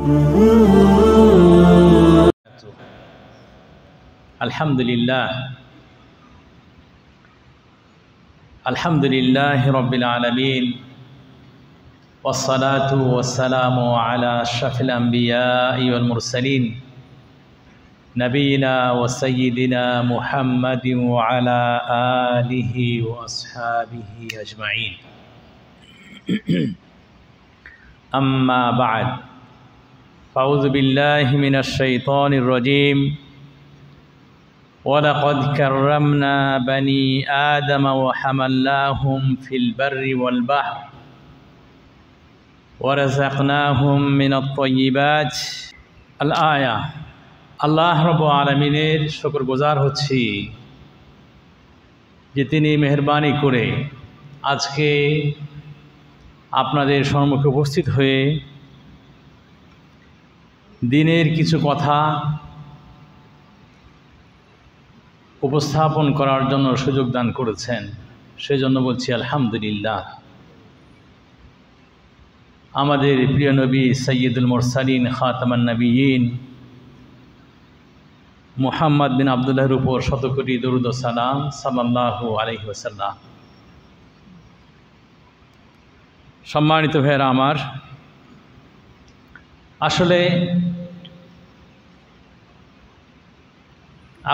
আলহামদুলিল্লাহ রাব্বিল আলামিন ওয়াসসালাতু ওয়াসসালামু আলা আশরাফিল আমবিয়া ওয়াল মুরসালিন নবিয়িনা ওয়া সাইয়্যিদিনা মুহাম্মাদিন ওয়া আলা আলিহি ওয়া আসহাবিহি আজমাইন। আম্মা বা'দ, ফাউযু বিল্লাহি মিনাশ শাইতানির রাজীম। وَلَقَدْ كَرَّمْنَا بَنِي آدَمَ وَحَمَلْنَاهُمْ فِي الْبَرِّ وَالْبَحْرِ وَرَزَقْنَاهُمْ مِنَ الطَّيِّبَاتِ আল-আয়া। আল্লাহ রাব্বুল আলামিনের শুকরগুজার হচ্ছি যে তিনি মেহেরবানি করে আজকে আপনাদের সম্মুখে উপস্থিত হয়ে দিনের কিছু কথা উপস্থাপন করার জন্য সুযোগ দান করেছেন, সেজন্য বলছি আলহামদুলিল্লাহ। আমাদের প্রিয় নবী সাইয়্যিদুল মুরসালিন খাতামান নবিয়্যিন মুহাম্মদ বিন আবদুল্লাহর উপর শত কোটি দরুদ ও সালাম সাল্লাল্লাহু আলাইহি ওয়াসাল্লাম। সম্মানিত ভাইয়েরা আমার, আসলে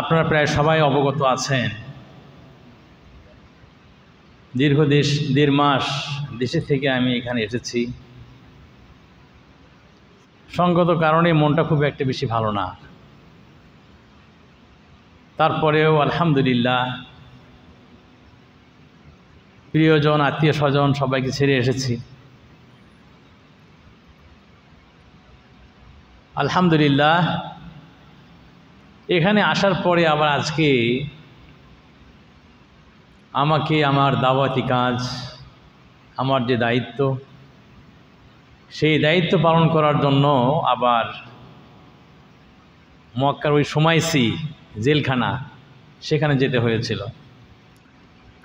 আপনারা প্রায় সবাই অবগত আছেন, দেড় মাস দেশে থেকে আমি এখানে এসেছি। সঙ্গত কারণে মনটা খুব একটা বেশি ভালো না, তারপরেও আলহামদুলিল্লাহ প্রিয়জন আত্মীয় স্বজন সবাইকে ছেড়ে এসেছি। আলহামদুলিল্লাহ এখানে আসার পরে আবার আজকে আমাকে আমার দাওয়াতি কাজ, আমার যে দায়িত্ব, সেই দায়িত্ব পালন করার জন্য আবার মক্কার ওই সুমাইসি জেলখানা সেখানে যেতে হয়েছিল।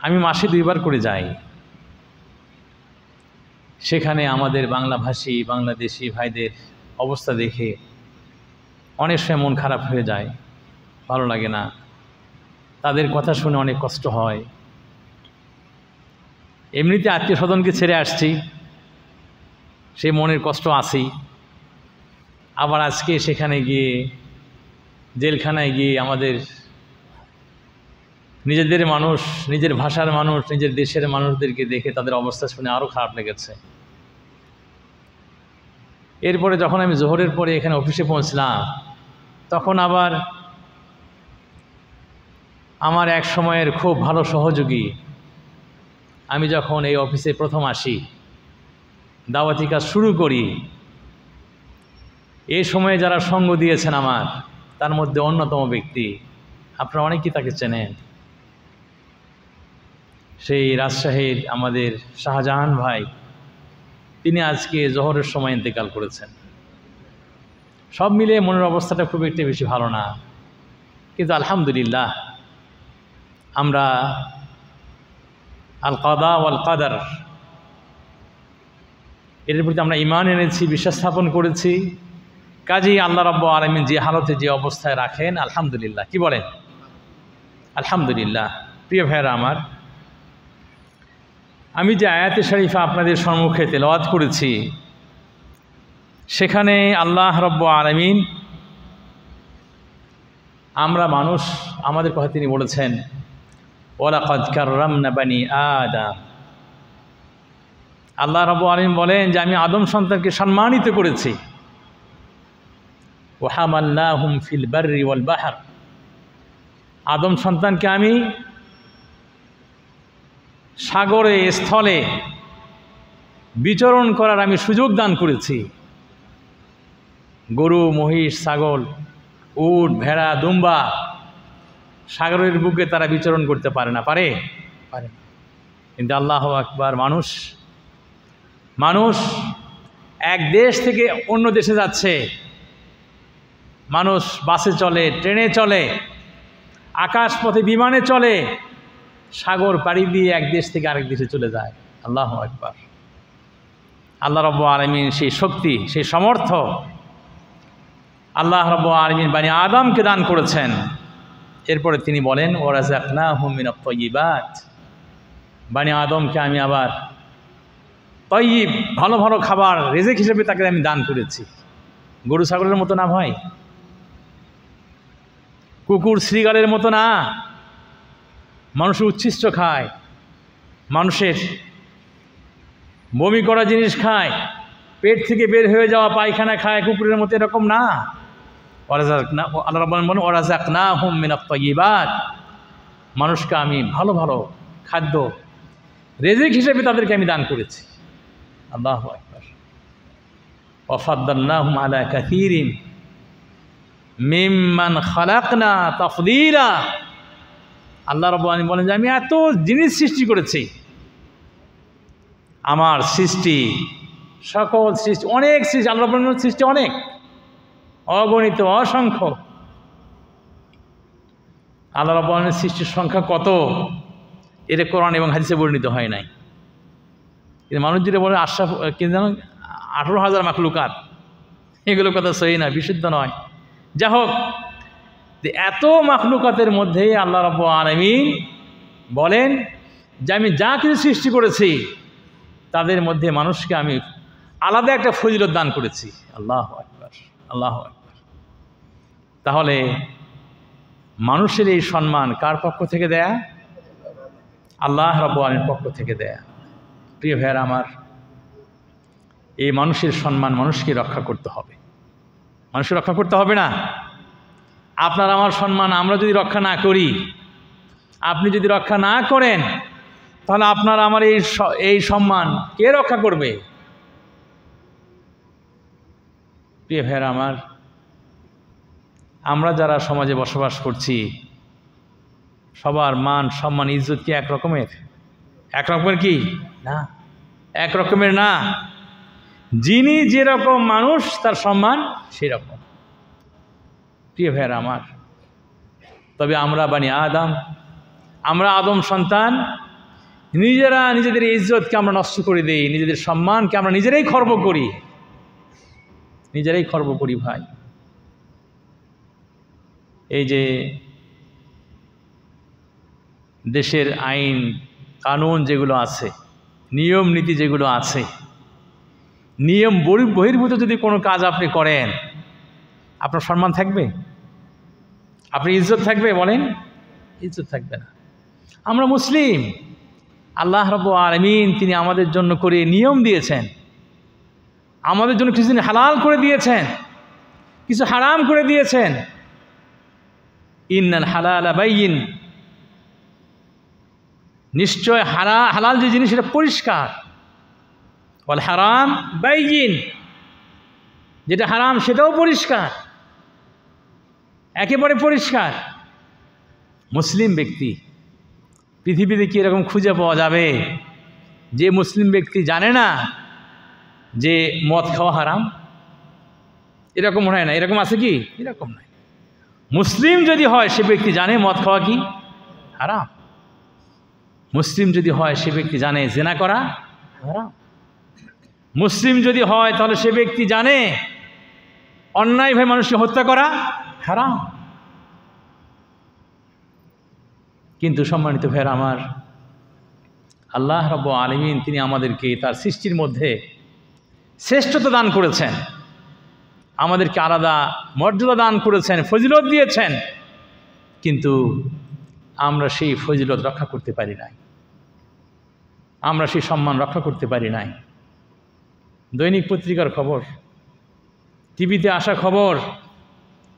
আমি মাসে 2 বার করে যাই। সেখানে আমাদের বাংলাভাষী বাংলাদেশি ভাইদের অবস্থা দেখে অনেক সময় মন খারাপ হয়ে যায়, ভালো লাগে না। তাদের কথা শুনে অনেক কষ্ট হয়। এমনিতে আত্মীয় স্বজনকে ছেড়ে আসছি, সেই মনের কষ্ট আছেই। আবার আজকে সেখানে গিয়ে জেলখানায় গিয়ে আমাদের নিজেদের মানুষ, নিজের ভাষার মানুষ, নিজের দেশের মানুষদেরকে দেখে তাদের অবস্থা শুনে আরও খারাপ লেগেছে। এরপরে যখন আমি জোহরের পরে এখানে অফিসে পৌঁছলাম, তখন আবার আমার এক সময়ের খুব ভালো সহযোগী, আমি যখন এই অফিসে প্রথম আসি, দাওয়াতি কাজ শুরু করি, এই সময়ে যারা সঙ্গ দিয়েছেন আমার, তার মধ্যে অন্যতম ব্যক্তি, আপনারা অনেকেই তাকে চেনেন, সেই রাজশাহীর আমাদের শাহজাহান ভাই। তিনি আজকে জোহরের সময় ইন্তেকাল করেছেন। সব মিলিয়ে মনের অবস্থাটা খুব একটা বেশি ভালো না, কিন্তু আলহামদুলিল্লাহ আমরা আল কাদা ওয়াল কাদার এর প্রতি আমরা ঈমান এনেছি, বিশ্বাস স্থাপন করেছি। কাজেই আল্লাহ রাব্বুল আলামিন যে হালতে যে অবস্থায় রাখেন, আলহামদুলিল্লাহ, কি বলেন? আলহামদুলিল্লাহ। প্রিয় ভাইয়েরা আমার, আমি যে আয়াতে শরীফা আপনাদের সম্মুখে তেলাওয়াত করেছি, সেখানে আল্লাহ রাব্বুল আলামিন আমরা মানুষ, আমাদের কথা তিনি বলেছেন, ওয়ালাকাদ কাররামনা বানি আদম। আল্লাহ রাব্বুল আলামিন বলেন যে আমি আদম সন্তানকে সম্মানিত করেছি। ওয়া হামালনাহুম ফিল বাররি ওয়াল বাহর। আদম সন্তানকে আমি সাগরে স্থলে বিচরণ করার আমি সুযোগ দান করেছি। গরু, মহিষ, ছাগল, উট, ভেড়া, দুম্বা সাগরের বুকে তারা বিচরণ করতে পারে না, পারে? কিন্তু আল্লাহু আকবার, মানুষ এক দেশ থেকে অন্য দেশে যাচ্ছে, মানুষ বাসে চলে, ট্রেনে চলে, আকাশপথে বিমানে চলে, সাগর পাড়ি দিয়ে এক দেশ থেকে আরেক দেশে চলে যায়। আল্লাহু আকবার। আল্লাহ রাব্বুল আলামিন সেই শক্তি, সেই সামর্থ্য আল্লাহ রাব্বুল আলামিন বানি আদমকে দান করেছেন। এরপরে তিনি বলেন ওয়ারাযাকনাহুম মিনাত তাইয়্যিবাত, বানি আদমকে আমি আবার তাইয়্যিব ভালো ভালো খাবার রিজিক হিসেবে তাকে আমি দান করেছি। গরু ছাগলের মতো না ভাই, কুকুর শ্রীগালের মতো না, মানুষের উচ্ছিষ্ট খায়, মানুষের বমি করা জিনিস খায়, পেট থেকে বের হয়ে যাওয়া পায়খানা খায় কুকুরের মতো, এরকম না। আল্লাহ রাব্বুল আলামিন বলেন ওয়ারাযাকনাহুম মিনাত তাইয়্যিবাত, মানুষকে আমি ভালো ভালো খাদ্য রিজিক হিসেবে তাদেরকে আমি দান করেছি। আল্লাহু আকবার। ওয়া ফাদ্দালনাহুম আলা কাসীরিন মিম্মান খালাকনা তাফদীলা। আল্লাহ রাব্বুল আলামিন বলেন যে আমি এত জিনিস সৃষ্টি করেছি, আমার সৃষ্টি সকল সৃষ্টি, অনেক সৃষ্টি, আল্লাহ রাব্বুল আলামিনের সৃষ্টি অনেক, অগণিত অসংখ্য। আল্লাহ রাব্বুল আলামিনের সৃষ্টির সংখ্যা কত এটা কোরআন এবং হাদিসে বর্ণিত হয় নাই। কিন্তু মানুষ যেটা বলে আশরাফ কিন্তু জানো 18,000 মাখলুকাত, এগুলো কথা সহি না, বিশুদ্ধ নয়। যা হোক, এত মাখলুকাতের মধ্যেই আল্লাহ রাব্বুল আলামিন বলেন যে আমি যা কিছু সৃষ্টি করেছি তাদের মধ্যে মানুষকে আমি আলাদা একটা ফজিলত দান করেছি। আল্লাহু আকবার, আল্লাহু আকবার। তাহলে মানুষের এই সম্মান কার পক্ষ থেকে দেয়া? আল্লাহ রাব্বুল আলামিনের পক্ষ থেকে দেয়া। প্রিয় ভাইয়েরা আমার, এই মানুষের সম্মান মানুষকে রক্ষা করতে হবে, মানুষকে রক্ষা করতে হবে না? আপনার আমার সম্মান আমরা যদি রক্ষা না করি, আপনি যদি রক্ষা না করেন, তাহলে আপনার আমার এই সম্মান কে রক্ষা করবে? প্রিয় ভাইয়েরা আমার, আমরা যারা সমাজে বসবাস করছি সবার মান সম্মান ইজ্জত কি এক রকমের? এক রকমের কি না, এক রকমের না। যিনি যেরকম মানুষ তার সম্মান সেরকম। প্রিয় ভাইয়েরা আমার, তবে আমরা বানি আদম, আমরা আদম সন্তান, নিজেরা নিজেদের ইজ্জতকে আমরা নষ্ট করে দিই, নিজেদের সম্মানকে আমরা নিজেরাই খর্ব করি, নিজেরাই খর্ব করি ভাই। এই যে দেশের আইন কানুন যেগুলো আছে, নিয়ম নীতি যেগুলো আছে, নিয়ম বহির্ভূত যদি কোনো কাজ আপনি করেন, আপনার সম্মান থাকবে? আপনার ইজ্জত থাকবে? বলেন, ইজ্জত থাকবে না। আমরা মুসলিম, আল্লাহ রাব্বুল আলামিন তিনি আমাদের জন্য করে নিয়ম দিয়েছেন, আমাদের জন্য কিছু হালাল করে দিয়েছেন, কিছু হারাম করে দিয়েছেন। ইন্নাল হালালা বাইয়িন, নিশ্চয় হালাল যে জিনিস সেটা পরিষ্কার, ওয়াল হারাম বাইয়িন, যেটা হারাম সেটাও পরিষ্কার, একেবারে পরিষ্কার। মুসলিম ব্যক্তি পৃথিবীতে কি এরকম খুঁজে পাওয়া যাবে যে মুসলিম ব্যক্তি জানে না যে মদ খাওয়া হারাম? এরকম হয় না, এরকম আছে কি? এরকম নাই। মুসলিম যদি হয় সে ব্যক্তি জানে মদ খাওয়া কি হারাম, মুসলিম যদি হয় সে ব্যক্তি জানে জিনা করা হারাম, মুসলিম যদি হয় তাহলে সে ব্যক্তি জানে অন্যায়ভাবে মানুষকে হত্যা করা হারাম। কিন্তু সম্মানিত ভাইয়েরা আমার, আল্লাহ রাব্বুল আলামিন তিনি আমাদেরকে তার সৃষ্টির মধ্যে শ্রেষ্ঠতা দান করেছেন, আমাদেরকে আলাদা মর্যাদা দান করেছেন, ফজিলত দিয়েছেন, কিন্তু আমরা সেই ফজিলত রক্ষা করতে পারি নাই, আমরা সেই সম্মান রক্ষা করতে পারি নাই। দৈনিক পত্রিকার খবর, টিভিতে আসা খবর,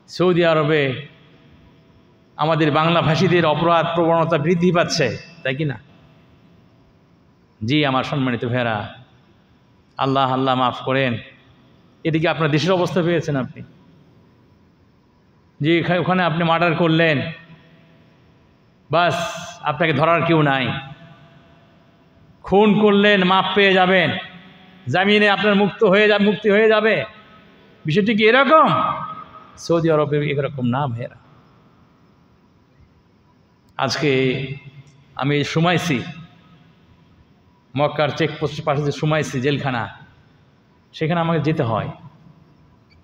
সৌদি আরবে আমাদের বাংলাভাষীদের অপরাধ প্রবণতা বৃদ্ধি পাচ্ছে, তাই কি না? জি আমার সম্মানিত ভাইয়েরা, আল্লাহ আল্লাহ মাফ করেন, এদিকে আপনার দেশের অবস্থা পেয়েছেন আপনি, যে ওখানে আপনি মার্ডার করলেন, বাস আপনাকে ধরার কেউ নাই, খুন করলেন মাপ পেয়ে যাবেন, জামিনে আপনার মুক্তি হয়ে যাবে। বিষয়টি কি এরকম? সৌদি আরবে এরকম না ভাইয়েরা। আজকে আমি শুমাইছি, মক্কার চেকপোস্টের পাশে যে শুমাইছি জেলখানা, সেখানে আমাকে যেতে হয়।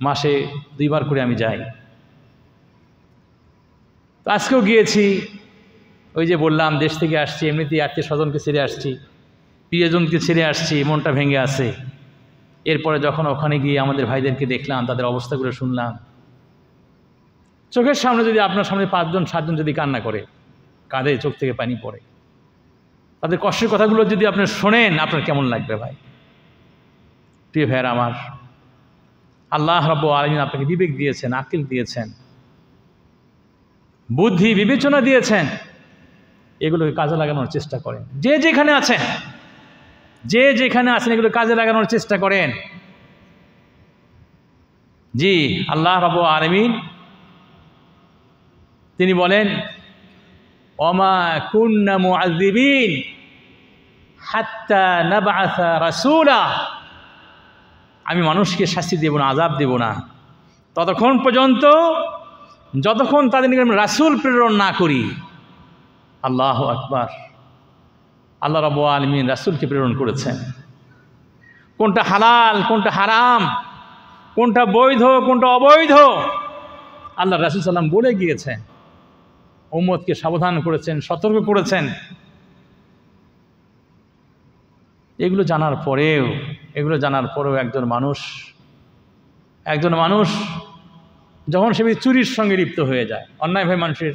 মাসে 2 বার করে আমি যাই। তো আজকেও গিয়েছি, ওই যে বললাম দেশ থেকে আসছি, এমনিতেই আত্মীয় স্বজনকে ছেড়ে আসছি, প্রিয়জনকে ছেড়ে আসছি, মনটা ভেঙে আছে। এরপরে যখন ওখানে গিয়ে আমাদের ভাইদেরকে দেখলাম, তাদের অবস্থাগুলো শুনলাম, চোখের সামনে যদি আপনার সামনে 5জন 7জন যদি কান্না করে, কাঁধে চোখ থেকে পানি পড়ে, তাদের কষ্টের কথাগুলো যদি আপনি শোনেন, আপনার কেমন লাগবে ভাই? প্রিয় ভাইয়েরা আমার, আল্লাহ রাব্বুল আলামিন আপনাকে বিবেক দিয়েছেন, আকল দিয়েছেন, বুদ্ধি বিবেচনা দিয়েছেন, এগুলোকে কাজে লাগানোর চেষ্টা করেন। যে যেখানে আছেন, যে যেখানে আছেন, এগুলো কাজে লাগানোর চেষ্টা করেন। জি, আল্লাহ রাব্বুল আলামিন তিনি বলেন, ওমা কুন্না মুআযযিবিন হাত্তা নাবআসা রাসূলা, আমি মানুষকে শাস্তি দেব না, আযাব দেব না ততক্ষণ পর্যন্ত যতক্ষণ তাদের নিকট আমি রাসূল প্রেরণ না করি। আল্লাহু আকবার। আল্লাহ রাব্বুল আলামিন রাসূলকে প্রেরণ করেছেন। কোনটা হালাল, কোনটা হারাম, কোনটা বৈধ, কোনটা অবৈধ, আল্লাহ রাসূল সাল্লাল্লাহু আলাইহি ওয়াসাল্লাম বলে গিয়েছেন, উম্মতকে সাবধান করেছেন, সতর্ক করেছেন। এগুলো জানার পরেও একজন মানুষ যখন সে চুরির সঙ্গে লিপ্ত হয়ে যায়, অন্যায়ভাবে মানুষের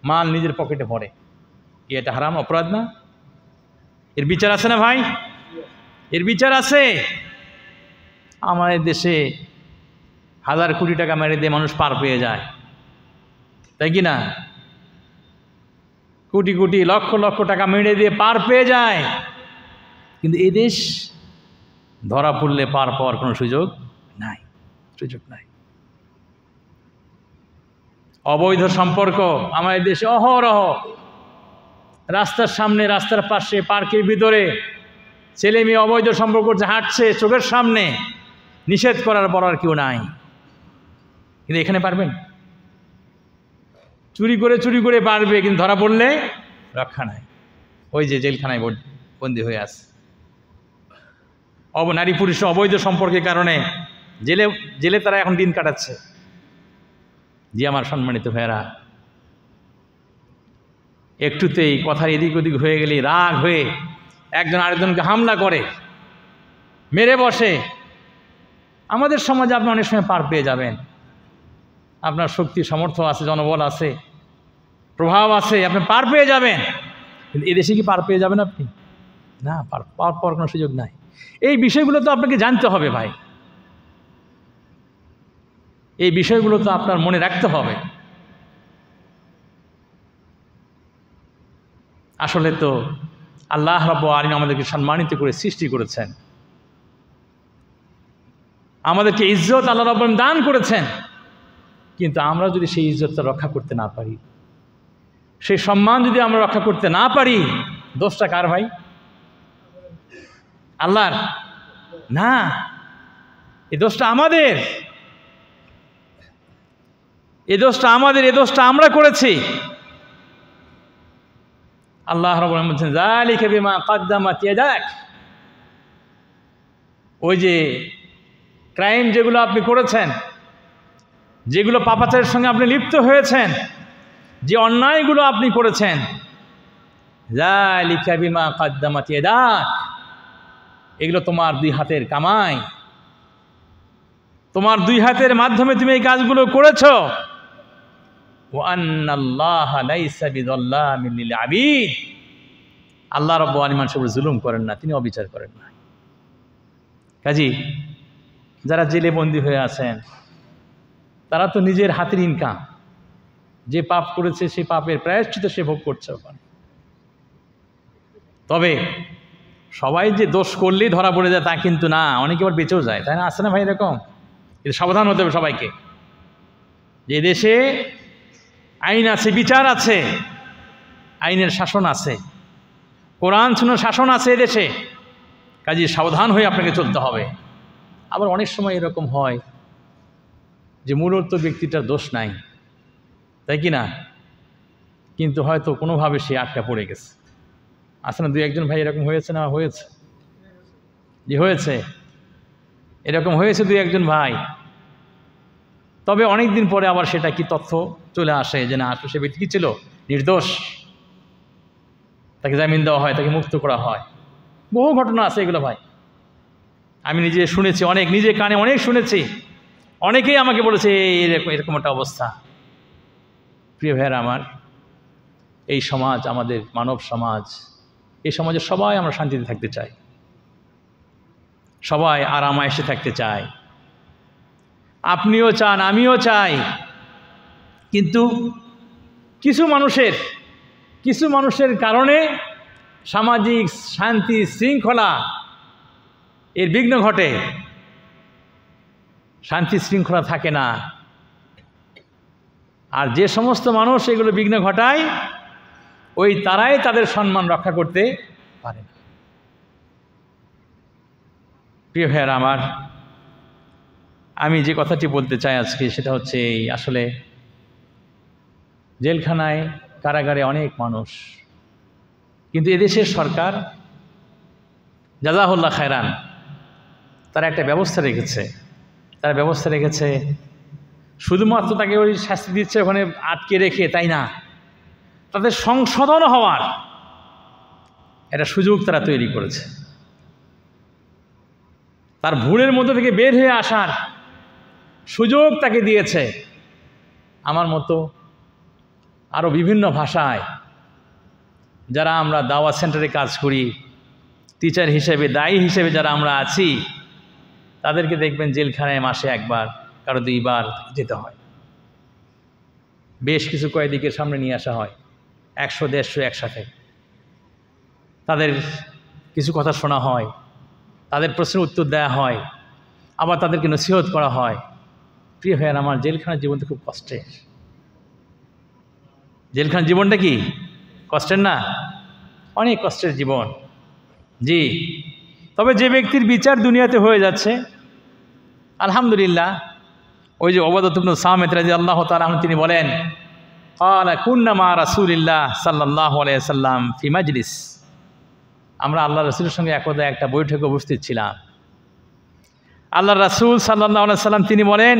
মাল নিজের পকেটে ভরে, কি এটা হারাম, অপরাধ না? এর বিচার আছে না ভাই? এর বিচার আছে। আমাদের দেশে 1000 কোটি টাকা মেরে দিয়ে মানুষ পার পেয়ে যায়, তাই কি না? কোটি কোটি লক্ষ লক্ষ টাকা মেরে দিয়ে পার পেয়ে যায়, কিন্তু এই দেশ ধরা পড়লে পার পাওয়ার কোনো সুযোগ নাই। অবৈধ সম্পর্ক আমাদের দেশে অহরহ, রাস্তার সামনে, রাস্তার পাশে, পার্কের ভিতরে ছেলে মেয়ে অবৈধ সম্পর্ক করছে, হাঁটছে চোখের সামনে, নিষেধ করার বলার কেউ নাই। কিন্তু এখানে পারবেন? চুরি করে পারবে, কিন্তু ধরা পড়লে রক্ষা নাই। ওই যে জেলখানায় বন্দী হয়ে আছে। নারী পুরুষ অবৈধ সম্পর্কের কারণে জেলে তারা এখন দিন কাটাচ্ছে। জি আমার সম্মানিত ভাইয়েরা, একটুতেই কথার এদিক ওদিক হয়ে গেলে রাগ হয়ে একজন আরেকজনকে হামলা করে, মেরে বসে। আমাদের সমাজে আপনি অনেক সময় পার পেয়ে যাবেন, আপনার শক্তি সামর্থ্য আছে, জনবল আছে, প্রভাব আছে, আপনি পার পেয়ে যাবেন। কিন্তু এদেশে কি পার পেয়ে যাবেন আপনি? না, পার পাওয়ার কোনো সুযোগ নাই। এই বিষয়গুলো তো আপনাকে জানতে হবে ভাই, এই বিষয়গুলো তো আপনার মনে রাখতে হবে। আসলে তো আল্লাহ রাব্বুল আলামিন আমাদেরকে সম্মানিত করে সৃষ্টি করেছেন, আমাদেরকে ইজ্জত আল্লাহ রাব্বুল আলামিন দান করেছেন। কিন্তু আমরা যদি সেই ইজ্জতটা রক্ষা করতে না পারি, সেই সম্মান যদি আমরা রক্ষা করতে না পারি, দোষটা কার ভাই? আল্লাহর না, এই দোষটা আমাদের, এই দোষটা আমরা করেছি। আল্লাহ রাব্বুল আলামিন বলেন, যালিকা বিমা কদ্দামাত ইয়াদাক, ওই যে ক্রাইম যেগুলো আপনি করেছেন, যেগুলো পাপাচারের সঙ্গে আপনি লিপ্ত হয়েছেন, যে অন্যায়গুলো আপনি করেছেন, যালিকা বিমা কদ্দামাত ইয়াদাক, এগুলো তোমার 2 হাতের কামাই, তোমার 2 হাতের মাধ্যমে তুমি এই কাজগুলো করেছো। ওয়া আন্নাল্লাহা লাইসা বিযাল্লামিন লিল আবিদ, আল্লাহ রাব্বুল আলামিন মানুষের উপর জুলুম করেন না, তিনি অবিচার করেন না। কাজী যারা জেলে বন্দী হয়ে আছেন, তারা তো নিজের হাতের ইনকাম, যে পাপ করেছে সেই পাপের প্রায়শ্চিত্ত সে ভোগ করছে ওখানে। তবে সবাই যে দোষ করলেই ধরা পড়ে যায় তা কিন্তু না, অনেকে আবার বেঁচেও যায়, তাই না? আছে না ভাই এরকম? এটা সাবধান হতে হবে সবাইকে, যে দেশে আইন আছে, বিচার আছে, আইনের শাসন আছে, কোরআন সুন্নাহর শাসন আছে এদেশে। কাজে সাবধান হয়ে আপনাকে চলতে হবে। আবার অনেক সময় এরকম হয় যে মূলত ব্যক্তিটার দোষ নাই, তাই কি না? কিন্তু হয়তো কোনোভাবে সে আটকা পড়ে গেছে। আছে না 2-1জন ভাই এরকম হয়েছে না? হয়েছে, যে হয়েছে, এরকম হয়েছে 2-1জন ভাই। তবে অনেক দিন পরে আবার সেটা কি তথ্য চলে আসে যে না আসলে সে ব্যক্তি কী ছিল, নির্দোষ, তাকে জামিন দেওয়া হয়, তাকে মুক্ত করা হয়। বহু ঘটনা আছে এগুলো ভাই, আমি নিজে শুনেছি, অনেক নিজে কানে অনেক শুনেছি, অনেকেই আমাকে বলেছে এরকম একটা অবস্থা। প্রিয় ভাইয়েরা আমার, এই সমাজ আমাদের মানব সমাজ, এই সমাজে সবাই আমরা শান্তিতে থাকতে চাই, সবাই আরামায়েশে থাকতে চায়, আপনিও চান, আমিও চাই। কিন্তু কিছু মানুষের কারণে সামাজিক শান্তি শৃঙ্খলা এর বিঘ্ন ঘটে, শান্তি শৃঙ্খলা থাকে না। আর যে সমস্ত মানুষ এগুলো বিঘ্ন ঘটায়, ওই তারাই তাদের সম্মান রক্ষা করতে পারে না। প্রিয় ভাইয়েরা আমার, আমি যে কথাটি বলতে চাই আজকে সেটা হচ্ছে আসলে জেলখানায়, কারাগারে অনেক মানুষ, কিন্তু এদেশের সরকার জাযাহুল্লাহ খায়রান, তারা একটা ব্যবস্থা রেখেছে। শুধুমাত্র তাকে ওই শাস্তি দিচ্ছে ওখানে আটকে রেখে, তাই না, তাদের সংশোধন হওয়ার একটা সুযোগ তারা তৈরি করেছে, তার ভুলের মধ্যে থেকে বের হয়ে আসার সুযোগ তাকে দিয়েছে। আমার মতো আরও বিভিন্ন ভাষায় যারা আমরা দাওয়াত সেন্টারে কাজ করি, টিচার হিসেবে, দায়ী হিসেবে যারা আমরা আছি, তাদেরকে দেখবেন জেলখানায় মাসে একবার, কারো 2 বার যেতে হয়। বেশ কিছু কয়েদিকে সামনে নিয়ে আসা হয়, 100-150 একসাথে, তাদের কিছু কথা শোনা হয়, তাদের প্রশ্নের উত্তর দেওয়া হয়, আবার তাদেরকে নসিহত করা হয়। প্রিয় ভাইয়ের আমার, জেলখানার জীবনটা খুব কষ্টের। জেলখানার জীবনটা কি কষ্টের না? অনেক কষ্টের জীবন, জি। তবে যে ব্যক্তির বিচার দুনিয়াতে হয়ে যাচ্ছে, আলহামদুলিল্লাহ। ওই যে উবাদাহ ইবনে সামিত রাদিয়াল্লাহু তাআলা আনহু তিনি বলেন, ক্বালা কুন্না মা রাসূলিল্লাহ সাল্লাল্লাহু আলাইহি ওয়াসাল্লাম ফি মাজলিস, আমরা আল্লাহ রাসূলের সঙ্গে একদা একটা বৈঠকে উপস্থিত ছিলাম। আল্লাহ রাসূল সাল্লাল্লাহু আলাইহি ওয়াসাল্লাম তিনি বলেন,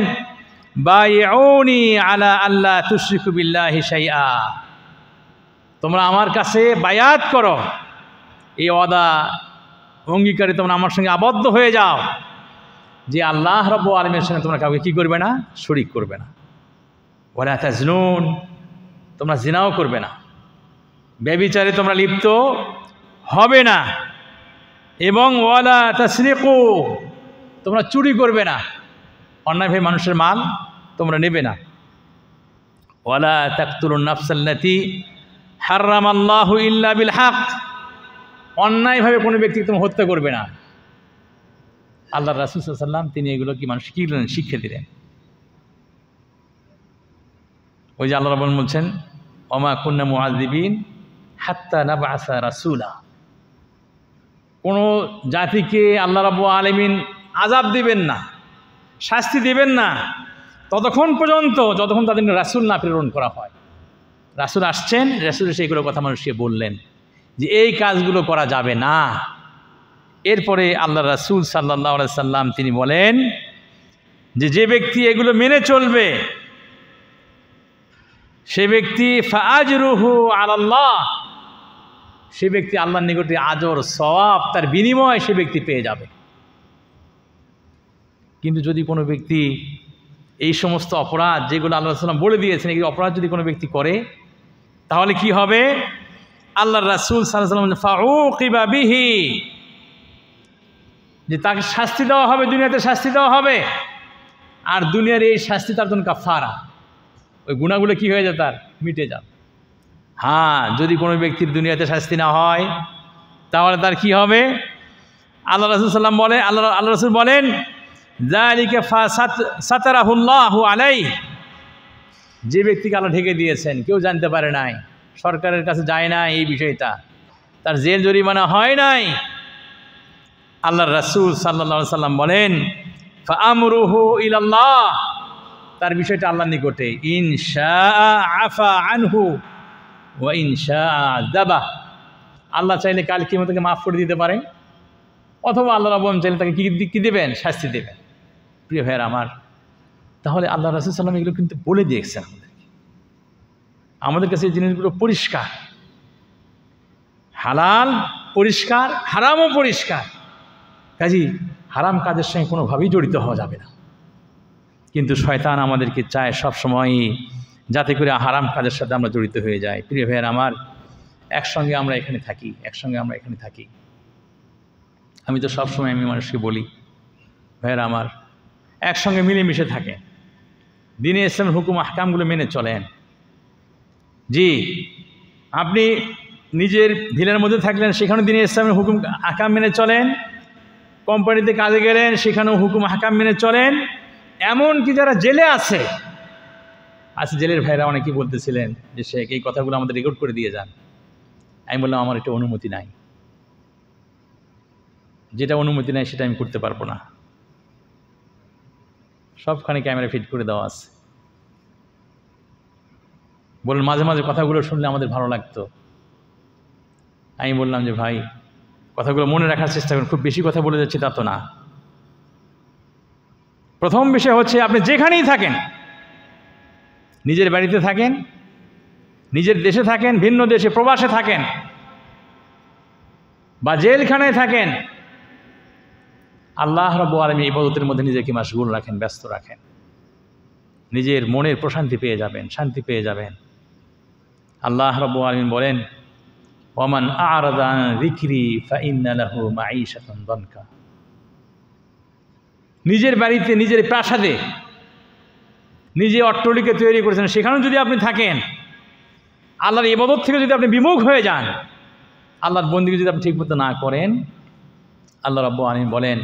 বাইউনি আলা আল্লা তুশরিকু বিল্লাহি শাইআ, তোমরা আমার কাছে বায়াত করো, এই ওয়াদা অঙ্গীকারে তোমরা আমার সঙ্গে আবদ্ধ হয়ে যাও যে আল্লাহ রাব্বুল আলামিনের সঙ্গে তোমরা কাউকে কী করবে না, শরীক করবে না। ওয়ালা তাজনুন, তোমরা জিনাও করবে না, ব্যভিচারে তোমরা লিপ্ত হবে না, এবং ওয়ালা তাসরিকু, তোমরা চুরি করবে না, অন্যায়ভাবে মানুষের মাল তোমরা নেবে না। ওয়ালা তাকতুলুন নাফসাল্লাতী হারামাল্লাহু ইল্লা বিল হক, অন্যায়ভাবে কোনো ব্যক্তিকে তুমি হত্যা করবে না। আল্লাহ রাসূল সাল্লাল্লাহু আলাইহি ওয়াসাল্লাম তিনি এগুলো কি মানুষ কি দিলেন, শিক্ষা দিলেন। ওই যে আল্লাহ রাব্বুল বলছেন, ওমা কুন্না মুআযিবিন হাত্তা নাবআসা রাসূলা, কোনো জাতিকে আল্লাহ রাব্বুল আলামিন আযাব দিবেন না, শাস্তি দিবেন না ততক্ষণ পর্যন্ত যতক্ষণ তাদের রাসূল না প্রেরণ করা হয়। রাসূল আসছেন, রাসূল সেইগুলো কথা মানুষকে বললেন যে এই কাজগুলো করা যাবে না। এরপরে আল্লাহ রাসূল সাল্লাল্লাহু আলাইহি সাল্লাম তিনি বলেন যে ব্যক্তি এগুলো মেনে চলবে সে ব্যক্তি ফাআজরুহু আলাল্লাহ, সে ব্যক্তি আল্লাহর নিকটে আজর সওয়াব, তার বিনিময় সে ব্যক্তি পেয়ে যাবে। কিন্তু যদি কোনো ব্যক্তি এই সমস্ত অপরাধ যেগুলো আল্লাহ সাল্লাম বলে দিয়েছেন, এই অপরাধ যদি কোনো ব্যক্তি করে তাহলে কি হবে? আল্লাহর রাসূল সাল্লাল্লাহু আলাইহি ওয়াসাল্লাম ফাউকিবা বিহি, যে তাকে শাস্তি দেওয়া হবে, দুনিয়াতে শাস্তি দেওয়া হবে, আর দুনিয়ার এই শাস্তি তার জন্য কাফারা, ওই গুনাহগুলো কি হয়ে যায়, তার মিটে যাবে। হ্যাঁ, যদি কোনো ব্যক্তির দুনিয়াতে শাস্তি না হয় তাহলে তার কি হবে? আল্লাহ রাসূল সাল্লাম বলে, আল্লাহ রাসূল বলেন, যালিকা ফাসাতারাহুল্লাহু আলাইহি, যে ব্যক্তিকে আল্লাহ ঢেকে দিয়েছেন, কেউ জানতে পারে নাই, সরকারের কাছে যায় না এই বিষয়টা, তার জেল জরিমানা হয় নাই, আল্লাহর রাসূল সাল্লাল্লাহু আলাইহি সাল্লাম বলেন ফাআমরুহু ইলাল্লাহ, তার বিষয়টা আল্লাহর নিকটে, ইনশাআ আফা আনহু ওয়া ইনশাআ আযাবা, আল্লাহ চাইলে কাল কিয়ামতে মাফ করে দিতে পারেন, অথবা আল্লাহ রাব্বুল চাইলে তাকে কি দিবেন, শাস্তি দেবেন। প্রিয় ভাইয়েরা আমার, তাহলে আল্লাহ রাসূল সাল্লাল্লাহু আলাইহি ওয়াসাল্লাম এগুলো কিন্তু বলে দিয়েছেন আমাদের কাছে। এই জিনিসগুলো পরিষ্কার, হালাল পরিষ্কার, হারামও পরিষ্কার। কাজেই হারাম কাজের সঙ্গে কোনোভাবেই জড়িত হওয়া যাবে না। কিন্তু শয়তান আমাদেরকে চায় সবসময়ই যাতে করে হারাম কাজের সাথে আমরা জড়িত হয়ে যাই। প্রিয় ভাইয়ের আমার, একসঙ্গে আমরা এখানে থাকি, একসঙ্গে আমরা এখানে থাকি। আমি তো সবসময় আমি মানুষকে বলি, ভাইয়ের আমার, একসঙ্গে মিলেমিশে থাকেন, দ্বীনে ইসলামের হুকুম আহকামগুলো মেনে চলেন। জি, আপনি নিজের ভিলের মধ্যে থাকলেন, সেখানেও দ্বীনে ইসলামের হুকুম আহকাম মেনে চলেন। কোম্পানিতে কাজে গেলেন, সেখানেও হুকুম আহকাম মেনে চলেন। এমনকি যারা জেলে আছে, জেলের ভাইরা অনেকেই বলতেছিলেন যে শেখ এই কথাগুলো আমাদের রেকর্ড করে দিয়ে যান। আমি বললাম আমার এটা অনুমতি নাই, যেটা অনুমতি নাই সেটা আমি করতে পারবো না। সবখানে ক্যামেরা ফিট করে দেওয়া আছে। বলুন, মাঝে মাঝে কথাগুলো শুনলে আমাদের ভালো লাগতো। আমি বললাম যে ভাই, কথাগুলো মনে রাখার চেষ্টা করুন, খুব বেশি কথা বলে যাচ্ছি তা তো না। প্রথম বিষয় হচ্ছে, আপনি যেখানেই থাকেন, নিজের বাড়িতে থাকেন, নিজের দেশে থাকেন, ভিন্ন দেশে প্রবাসে থাকেন, বা জেলখানায় থাকেন, আল্লাহ রাব্বুল আলামিন ইবাদতের মধ্যে নিজেকে মাশগুল রাখেন, ব্যস্ত রাখেন। নিজের মনের প্রশান্তি পেয়ে যাবেন, শান্তি পেয়ে যাবেন। আল্লাহ রাব্বুল আলামিন বলেন, ওয়ামান আ'রাদা আন যিকরি ফাইন্না লাহু মাঈশাতান দানকা। নিজের বাড়িতে, নিজের প্রাসাদে, নিজে অট্টালিকা তৈরি করেছেন, সেখানেও যদি আপনি থাকেন, আল্লাহর ইবাদত থেকে যদি আপনি বিমুখ হয়ে যান, আল্লাহর বন্দেগী যদি আপনি ঠিকমতো না করেন, আল্লাহ রাব্বুল আলামিন বলেন,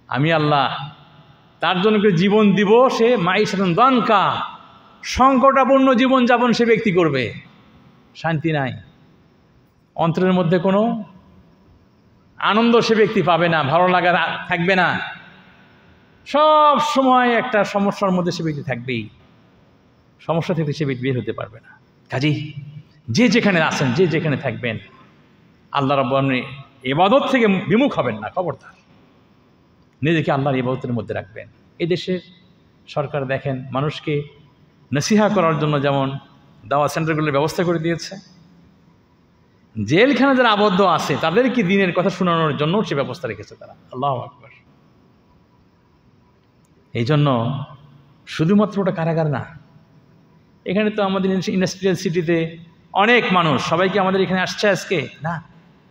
আমি আল্লাহ তার জন্য জীবন দিব, সে মাঈশাতান দানকা, সংকটাপূর্ণ জীবনযাপন সে ব্যক্তি করবে। শান্তি নাই, অন্তরের মধ্যে কোনো আনন্দ সে ব্যক্তি পাবে না, ভালো লাগা থাকবে না, সব সময় একটা সমস্যার মধ্যে সে ব্যক্তি থাকবেই। সমস্যা থেকে সে ব্যক্তি বের হতে পারবে না। কাজেই যে যেখানে আছেন, যে যেখানে থাকবেন, আল্লাহ রাব্বুল আলামিন ইবাদত থেকে বিমুখ হবেন না, খবরদার। নিজেকে আল্লাহর ইবাদতের মধ্যে রাখবেন। এই দেশের সরকার দেখেন, মানুষকে নসিহা করার জন্য যেমন দাওয়া সেন্টারগুলোর ব্যবস্থা করে দিয়েছে, জেলখানা যারা আবদ্ধ আছে তাদেরকে দ্বীনের কথা শোনানোর জন্য সে ব্যবস্থা রেখেছে তারা। আল্লাহু আকবার। এই জন্য শুধুমাত্র ওটা কারাগার না, এখানে তো আমাদের ইন্ডাস্ট্রিয়াল সিটিতে অনেক মানুষ, সবাইকে আমাদের এখানে আসছে আজকে না,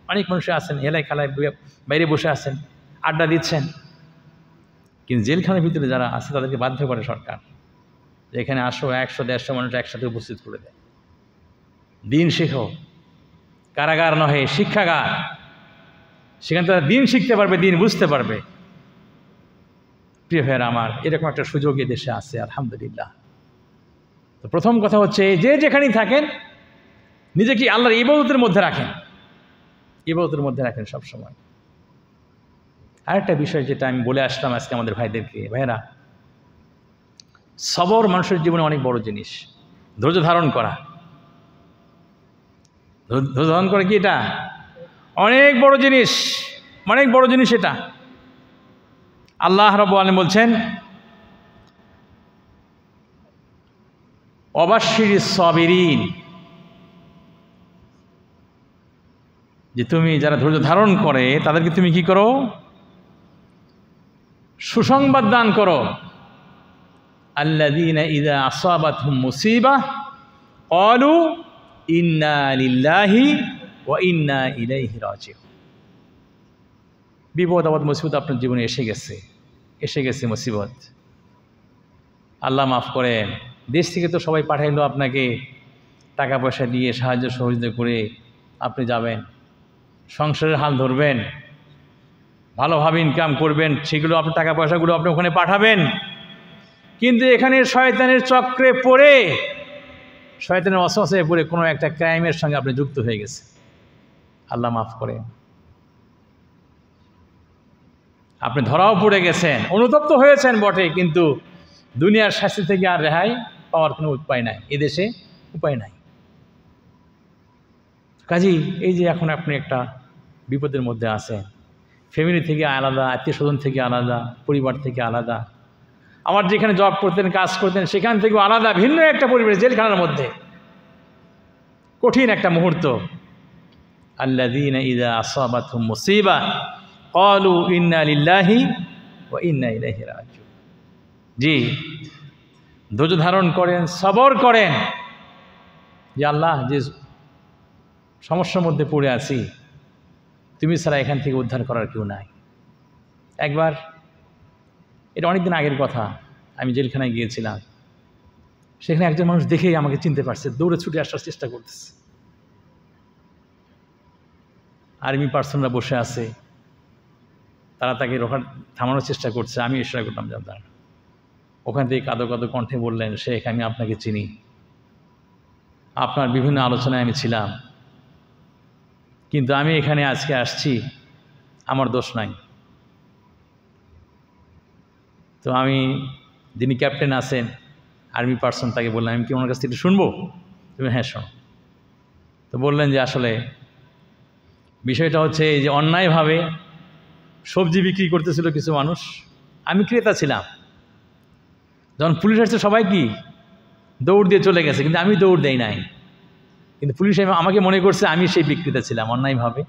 অনেক মানুষ আছেন হেলায় খেলায় বাইরে বসে আছেন, আড্ডা দিচ্ছেন। কিন্তু জেলখানার ভিতরে যারা আছে তাদেরকে বাধ্য করে সরকার, যে এখানে আসো, 100-150 মানুষ একসাথে উপস্থিত করে দেয়। দিন শেখো, কারাগার নহে শিক্ষাগার, সেখানে তারা দিন শিখতে পারবে, দিন বুঝতে পারবে। প্রিয় ভাইয়েরা আমার, এরকম একটা সুযোগ এ দেশে আছে, আলহামদুলিল্লাহ। তো প্রথম কথা হচ্ছে, যে যেখানেই থাকেন নিজেকে আল্লাহর ইবাদতের মধ্যে রাখেন, ইবাদতের মধ্যে রাখেন সবসময়। আরেকটা বিষয় যেটা আমি বলে আসলাম আজকে আমাদের ভাইদেরকে, ভাইয়েরা, সবর মানুষের জীবনে অনেক বড় জিনিস। ধৈর্য ধারণ করা, ধৈর্য ধারণ করে কি, এটা অনেক বড় জিনিস, অনেক বড় জিনিস এটা। আল্লাহ রাব্বুল আলামিন বলছেন, ওয়াবাশশিরিস সাবিরিন, যে তুমি যারা ধৈর্য ধারণ করে তাদেরকে তুমি কি করো, সুসংবাদ দান করো। আল্লাযীনা ইযা আসাবাতহুম মুসিবাহ ক্বালু ইন্না লিল্লাহি ওয়া ইন্না ইলাইহি রাজিউন। বিপদ আপদ মুসিবত আপনার জীবনে এসে গেছে মুসিবত, আল্লাহ মাফ করেন। দেশ থেকে তো সবাই পাঠাইলো আপনাকে টাকা পয়সা দিয়ে সাহায্য সহযোগিতা করে, আপনি যাবেন, সংসারের হাল ধরবেন, ভালোভাবে ইনকাম করবেন, সেগুলো আপনি টাকা পয়সাগুলো আপনি ওখানে পাঠাবেন। কিন্তু এখানে শয়তানের চক্রে পড়ে, শয়তানের ওয়াসওয়াসায় পড়ে কোনো একটা ক্রাইমের সঙ্গে আপনি যুক্ত হয়ে গেছে, আল্লাহ মাফ করেন। আপনি ধরাও পড়ে গেছেন, অনুতপ্ত হয়েছেন বটে, কিন্তু দুনিয়ার শাস্তি থেকে আর রেহাই পাওয়ার কোনো উপায় নাই, এদেশে উপায় নাই। কাজেই এই যে এখন আপনি একটা বিপদের মধ্যে আছেন, ফ্যামিলি থেকে আলাদা, আত্মীয় স্বজন থেকে আলাদা, পরিবার থেকে আলাদা, আমার যেখানে জব করতেন, কাজ করতেন, সেখান থেকে আলাদা ভিন্ন একটা পরিবেশ, জেলখানার মধ্যে কঠিন একটা মুহূর্ত। আল্লাযীনা ইযা আসাবাতহুম মুসিবা ক্বালু ইন্না লিল্লাহি ওয়া ইন্না ইলাইহি রাজিউন। জি, ধৈর্য ধারণ করেন, সবর করেন যে আল্লাহ, যে সমস্যার মধ্যে পড়ে আছি, তুমি ছাড়া এখান থেকে উদ্ধার করার কেউ নাই। একবার, এটা অনেকদিন আগের কথা, আমি জেলখানায় গিয়েছিলাম। সেখানে একজন মানুষ দেখেই আমাকে চিনতে পারছে, দৌড়ে ছুটে আসার চেষ্টা করতেছে। আর্মি পার্সনরা বসে আছে, তারা তাকে থামানোর চেষ্টা করছে। আমি ইশারা করলাম জানতাম। ওখান থেকে কাঁদো কাঁদো কণ্ঠে বললেন, শেখ, আমি আপনাকে চিনি, আপনার বিভিন্ন আলোচনায় আমি ছিলাম, কিন্তু আমি এখানে আজকে আসছি, আমার দোষ নাই। তো আমি, যিনি ক্যাপ্টেন আছেন, আর্মি পার্সন, তাকে বললাম, আমি কি ওনার কাছ থেকে শুনবো? তুমি হ্যাঁ শোনো। তো বললেন যে আসলে বিষয়টা হচ্ছে এই যে অন্যায়ভাবে সবজি বিক্রি করতেছিল কিছু মানুষ, আমি ক্রেতা ছিলাম। যখন পুলিশ আসছে সবাই কি দৌড় দিয়ে চলে গেছে, কিন্তু আমি দৌড় দেই নাই। কিন্তু পুলিশ আমাকে মনে করছে আমি সেই বিক্রেতা ছিলাম অন্যায়ভাবে,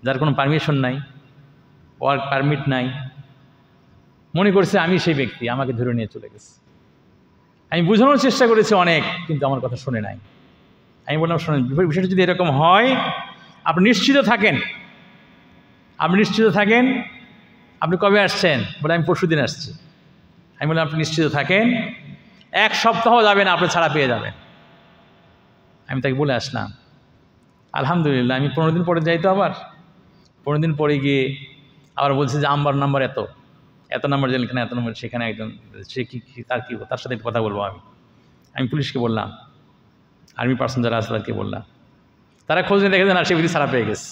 যার কোনো পারমিশন নাই, ওয়ার্ক পারমিট নাই, মনে করছে আমি সেই ব্যক্তি, আমাকে ধরে নিয়ে চলে গেছে। আমি বোঝানোর চেষ্টা করেছি অনেক, কিন্তু আমার কথা শুনে নাই। আমি বললাম, শোনেন, বিষয়টা যদি এরকম হয়, আপনি নিশ্চিত থাকেন, আপনি কবে আসছেন? বলে আমি পরশুদিন আসছি। আমি বললাম, আপনি নিশ্চিত থাকেন, 1 সপ্তাহ যাবে না, আপনি ছাড়া পেয়ে যাবেন। আমি তাকে বলে আসলাম। আলহামদুলিল্লাহ, আমি 15 দিন পরে যাই, তো আবার 15 দিন পরে গিয়ে আবার বলছে যে আমার নাম্বার এত নাম্বার জেলখানে, এত নম্বর, সেখানে একজন, সে তার সাথে কথা বলবো। আমি পুলিশকে বললাম, আর্মি পার্সন যারা আছে তাদেরকে বললাম, তারা খোঁজ নিয়ে দেখে না, সে বুঝি ছাড়া পেয়ে গেছে।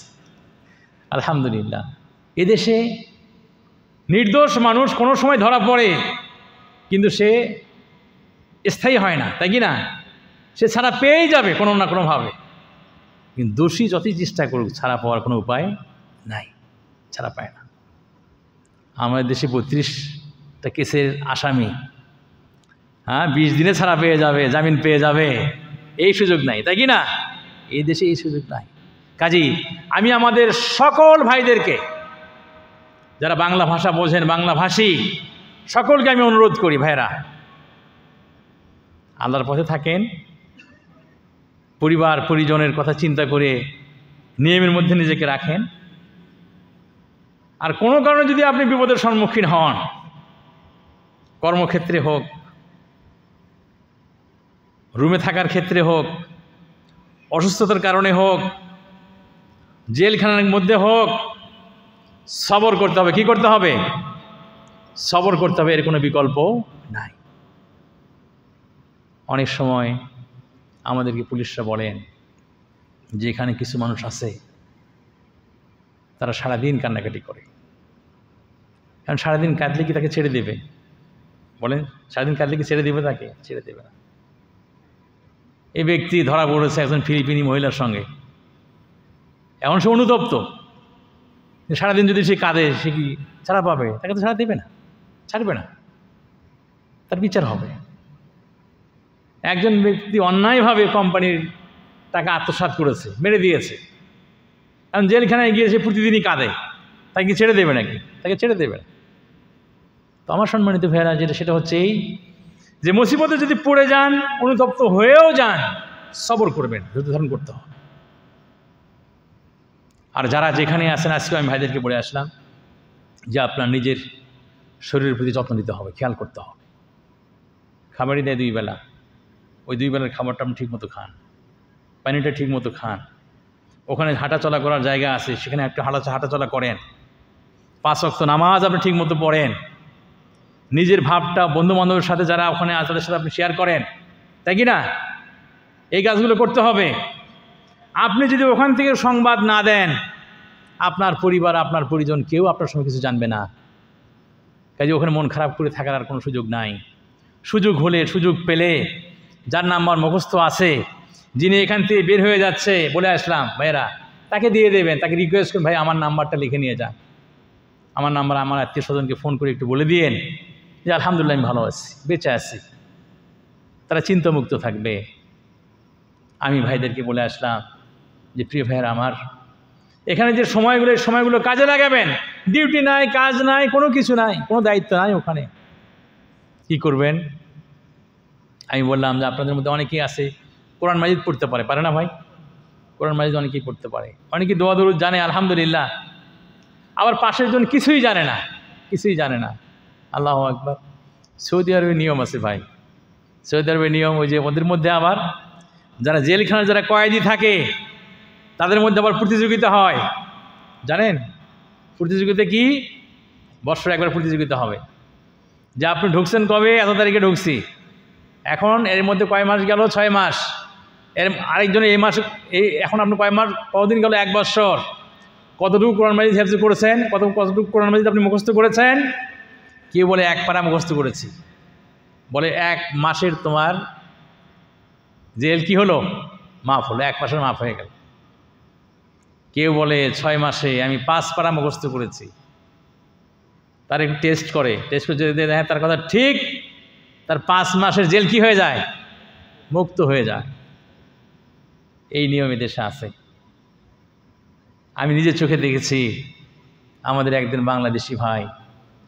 আলহামদুলিল্লাহ। এদেশে নির্দোষ মানুষ কোনো সময় ধরা পড়ে, কিন্তু সে স্থায়ী হয় না, তাই কি না? সে ছাড়া পেয়েই যাবে কোনো না কোনোভাবে। কিন্তু দোষী যতই চেষ্টা করুক, ছাড়া পাওয়ার কোনো উপায় নাই, ছাড়া পায় না। আমাদের দেশে 32টা কেসের আসামি, 20 দিনে ছাড়া পেয়ে যাবে, জামিন পেয়ে যাবে, এই সুযোগ নাই, তাই কি না? এই দেশে এই সুযোগ নাই। কাজেই আমি আমাদের সকল ভাইদেরকে, যারা বাংলা ভাষা বোঝেন, বাংলাভাষী, সকলকে আমি অনুরোধ করি, ভাইরা, আল্লাহর পথে থাকেন, পরিবার পরিজনের কথা চিন্তা করে নিয়মের মধ্যে নিজেকে রাখেন। আর কোনো কারণে যদি আপনি বিপদের সম্মুখীন হন, কর্মক্ষেত্রে হোক, রুমে থাকার ক্ষেত্রে হোক, অসুস্থতার কারণে হোক, জেলখানার মধ্যে হোক, সবর করতে হবে। কি করতে হবে? সবর করতে হবে, এর কোনো বিকল্প নাই। অনেক সময় আমাদেরকে পুলিশরা বলেন যে এখানে কিছু মানুষ আছে, তারা সারাদিন কান্নাকাটি করে। কারণ সারাদিন কাঁদলে কি তাকে ছেড়ে দেবে? বলেন, সারাদিন কাঁদলে কি ছেড়ে দেবে? তাকে ছেড়ে দেবে না। এই ব্যক্তি ধরা পড়েছে একজন ফিলিপিনি মহিলার সঙ্গে, এখন সে অনুতপ্ত, সারাদিন যদি সে কাঁদে, সে কি ছাড়া পাবে? তাকে তো ছাড়া দেবে না, ছাড়বে না, তার বিচার হবে। একজন ব্যক্তি অন্যায়ভাবে কোম্পানির টাকা আত্মসাৎ করেছে, মেরে দিয়েছে, এখন জেলখানায় গিয়ে সে প্রতিদিনই কাঁদে, তাকে ছেড়ে দেবে নাকি? তাকে ছেড়ে দেবে না। তো আমার সম্মানিত ভাইয়েরা, সেটা হচ্ছে এই যে মুসিবতে যদি পড়ে যান, অনুতপ্ত হয়েও যান, সবর করবেন, ধৈর্য ধারণ করতে হবে। আর যারা যেখানে আছেন, আজকে আমি ভাইদেরকে বলে আসলাম যে আপনার নিজের শরীরের প্রতি যত্ন নিতে হবে, খেয়াল করতে হবে। খাবারই দেয় 2 বেলা, ওই 2 বেলার খাবারটা আপনি ঠিকমতো খান, পানিটা ঠিকমতো খান। ওখানে হাঁটাচলা করার জায়গা আছে, সেখানে একটু হাঁটাচলা করেন। 5 ওয়াক্ত নামাজ আপনি ঠিকমতো পড়েন। নিজের ভাবটা বন্ধুবান্ধবের সাথে যারা ওখানে আছে তাদের সাথে আপনি শেয়ার করেন, তাই কি না? এই কাজগুলো করতে হবে। আপনি যদি ওখান থেকে সংবাদ না দেন, আপনার পরিবার, আপনার পরিজন, কেউ আপনার সঙ্গে কিছু জানবে না। কাজে ওখানে মন খারাপ করে থাকার আর কোনো সুযোগ নাই। সুযোগ হলে, সুযোগ পেলে, যার নাম্বার মুখস্থ আছে, যিনি এখান থেকে বের হয়ে যাচ্ছে, বলে আসলাম ভাইয়েরা, তাকে দিয়ে দেবেন। তাকে রিকোয়েস্ট করুন, ভাই আমার নাম্বারটা লিখে নিয়ে যান, আমার নাম্বার আমার আত্মীয় স্বজনকে ফোন করে একটু বলে দিয়েন, যে আলহামদুলিল্লাহ আমি ভালো আছি, বেঁচে আছি, তারা চিন্তামুক্ত থাকবে। আমি ভাইদেরকে বলে আসলাম যে প্রিয় ভাইয়ের আমার, এখানে যে সময়গুলো কাজে লাগাবেন। ডিউটি নাই, কাজ নাই, কোনো কিছু নাই, কোনো দায়িত্ব নাই, ওখানে কি করবেন? আমি বললাম যে আপনাদের মধ্যে অনেকেই আছে কোরআন মাজিদ পড়তে পারে না ভাই? কোরআন মাজিদ অনেকেই পড়তে পারে, অনেকেই দোয়া দরুদ জানে আলহামদুলিল্লাহ। আবার পাশের জন কিছুই জানে না। আল্লাহু আকবার। সৌদি আরবের নিয়ম আছে ভাই, সৌদি আরবের নিয়ম ওই যে ওদের মধ্যে আবার যারা জেলখানায় যারা কয়েদি থাকে তাদের মধ্যে আবার প্রতিযোগিতা হয়, জানেন? প্রতিযোগিতা কি? বৎসরে একবার প্রতিযোগিতা হবে যে আপনি ঢুকছেন কবে, এত তারিখে ঢুকছি, এখন এর মধ্যে কয় মাস গেল, 6 মাস, এর আরেকজনের এই মাস, এখন আপনি কতদিন গেল, 1 বৎসর, কতটুকু কোরআন মাজিদ হেফজ করেছেন, কতটুকু কোরআন মাজিদ আপনি মুখস্থ করেছেন? কেউ বলে 1 পারা মুখস্থ করেছি, বলে 1 মাসের তোমার জেল কি হলো, মাফ হলো, 1 মাসের মাফ হয়ে গেল। কেউ বলে 6 মাসে আমি 5 পারা মুখস্থ করেছি। তার একটু টেস্ট করে যদি দেখে তার কথা ঠিক, তার 5 মাসের জেল কি হয়ে যায়, মুক্ত হয়ে যায়। এই নিয়মে দেশে আছে। আমি নিজের চোখে দেখেছি, আমাদের একদিন বাংলাদেশি ভাই,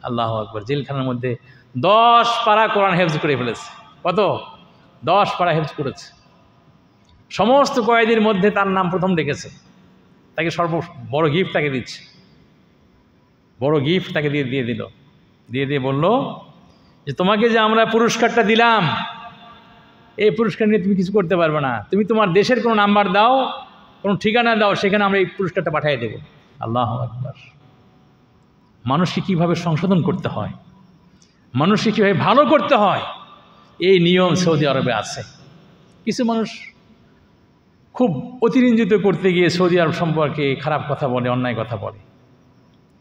আল্লাহু আকবার, জেলখানার মধ্যে 10 পারা কোরআন হেফজ করে ফেলেছে। কত? 10 পারা হেফজ করেছে। সমস্ত কয়েদির মধ্যে তার নাম প্রথম ডেকেছে, তাকে বড় গিফট তাকে দিচ্ছে, বড় গিফট তাকে দিয়ে বলল যে তোমাকে যে আমরা পুরস্কারটা দিলাম, এই পুরস্কার নিয়ে তুমি কিছু করতে পারবে না, তুমি তোমার দেশের কোনো নাম্বার দাও, কোনো ঠিকানা দাও, সেখানে আমরা এই পুরস্কারটা পাঠিয়ে দেব। আল্লাহু আকবার। মানুষকে কীভাবে সংশোধন করতে হয়, মানুষকে কীভাবে ভালো করতে হয়, এই নিয়ম সৌদি আরবে আছে। কিছু মানুষ খুব অতিরঞ্জিত করতে গিয়ে সৌদি আরব সম্পর্কে খারাপ কথা বলে, অন্যায় কথা বলে,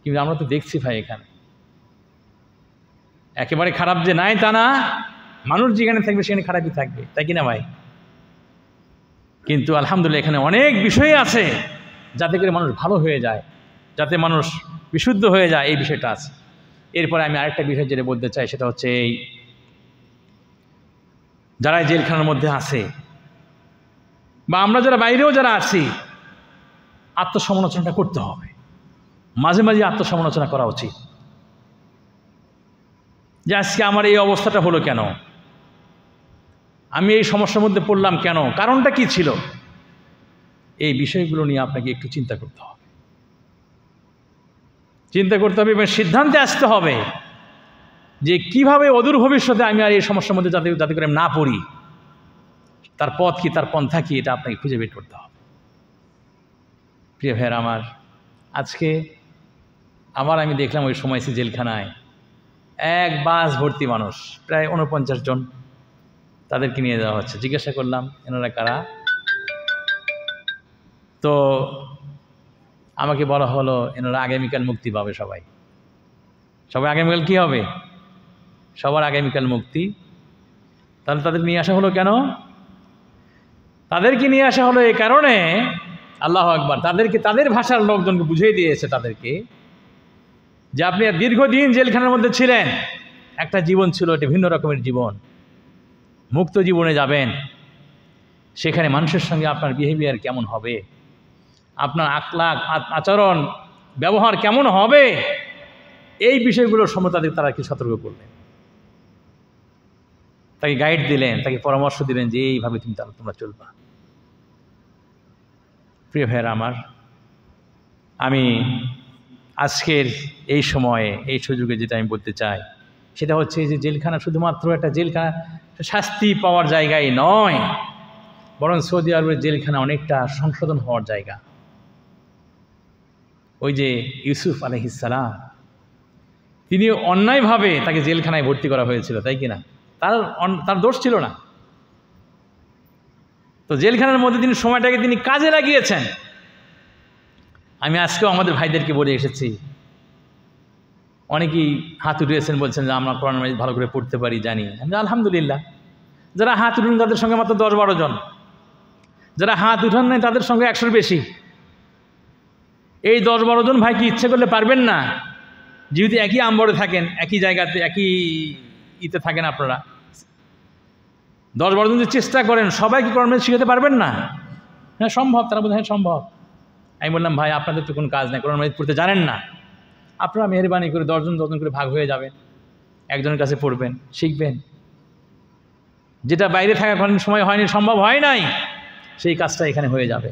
কিন্তু আমরা তো দেখছি ভাই এখানে একেবারে খারাপ যে নাই তা না, মানুষ যেখানে থাকবে সেখানে খারাপই থাকবে, তাই কিনা ভাই? কিন্তু আলহামদুলিল্লাহ এখানে অনেক বিষয় আছে যাতে করে মানুষ ভালো হয়ে যায়, যাতে মানুষ বিশুদ্ধ হয়ে যায়, এই বিষয়টা আছে। এরপরে আমি আরেকটা বিষয় যেটা বলতে চাই, সেটা হচ্ছে এই যারা জেলখানার মধ্যে আছে বা আমরা যারা বাইরেও যারা আছি, আত্মসমালোচনাটা করতে হবে, মাঝে মাঝে আত্মসমালোচনা করা উচিত যে আজকে আমার এই অবস্থাটা হলো কেন, আমি এই সমস্যার মধ্যে পড়লাম কেন, কারণটা কি ছিল। এই বিষয়গুলো নিয়ে আপনাকে একটু চিন্তা করতে হবে এবং সিদ্ধান্তে আসতে হবে যে কিভাবে অদূর ভবিষ্যতে আমি আর এই সমস্যার মধ্যে যাতে করে না পড়ি, তার পথ কি, তার পন্থা কি, এটা আপনাকে খুঁজে বের করতে হবে। প্রিয় ভাইয়ের আমার, আজকে আমি দেখলাম ওই সময় জেলখানায় 1 বাস ভর্তি মানুষ, প্রায় 49 জন, তাদেরকে নিয়ে যাওয়া হচ্ছে। জিজ্ঞাসা করলাম এনারা কারা, তো আমাকে বলা হলো এনারা আগামীকাল মুক্তি পাবে। সবাই আগামীকাল কি হবে, সবার আগামীকাল মুক্তি। তাহলে তাদের নিয়ে আসা হলো কেন? তাদেরকে নিয়ে আসা হলো এই কারণে, আল্লাহু আকবার, তাদেরকে তাদের ভাষার লোকজনকে বুঝিয়ে দিয়েছে তাদেরকে যে আপনি দীর্ঘদিন জেলখানার মধ্যে ছিলেন, একটা জীবন ছিল, এটা ভিন্ন রকমের জীবন, মুক্ত জীবনে যাবেন, সেখানে মানুষের সঙ্গে আপনার বিহেভিয়ার কেমন হবে, আপনার আখলাক আচরণ ব্যবহার কেমন হবে, এই বিষয়গুলোর সম্বন্ধে তারা কি সতর্ক করলেন, তাকে গাইড দিলেন, তাকে পরামর্শ দিলেন যে এইভাবে তোমরা চলবা। প্রিয় ভাইয়েরা আমার, আমি আজকের এই সময়ে এই সুযোগে যেটা আমি বলতে চাই সেটা হচ্ছে যে জেলখানা শুধুমাত্র একটা জেলখানা শাস্তি পাওয়ার জায়গায় নয়, বরং সৌদি আরবের জেলখানা অনেকটা সংশোধন হওয়ার জায়গা। ওই যে ইউসুফ আলাইহিস সালাম, তিনি অন্যায়ভাবে তাকে জেলখানায় ভর্তি করা হয়েছিল, তাই কিনা? তার দোষ ছিল না, তো জেলখানার মধ্যে তিনি সময়টাকে তিনি কাজে লাগিয়েছেন। আমি আজকেও আমাদের ভাইদেরকে বলে এসেছি, অনেকেই হাত উঠিয়েছেন, বলছেন যে আমরা কোরআন মাজিদ ভালো করে পড়তে পারি, জানি। আমি আলহামদুলিল্লাহ, যারা হাত উঠেন তাদের সঙ্গে মাত্র 10-12 জন, যারা হাত উঠান নাই তাদের সঙ্গে 100-র বেশি। এই 10-12 জন ভাই কি ইচ্ছে করলে পারবেন না? যেহেতু একই আম্বরে থাকেন, একই জায়গাতে, একই ইতে থাকেন আপনারা, 10-12 জন যদি চেষ্টা করেন সবাই কি কোরআন মাজিদ শিখাতে পারবেন না? হ্যাঁ সম্ভব। তারা বলতে হ্যাঁ সম্ভব। আমি বললাম ভাই আপনাদের তো কোনো কাজ নেই, কোরআন মাজিদ পড়তে জানেন না, আপনারা মেহরবানি করে 10 জন করে ভাগ হয়ে যাবেন, একজনের কাছে পড়বেন, শিখবেন। যেটা বাইরে থাকার সময় হয়নি, সম্ভব হয় নাই, সেই কাজটা এখানে হয়ে যাবে।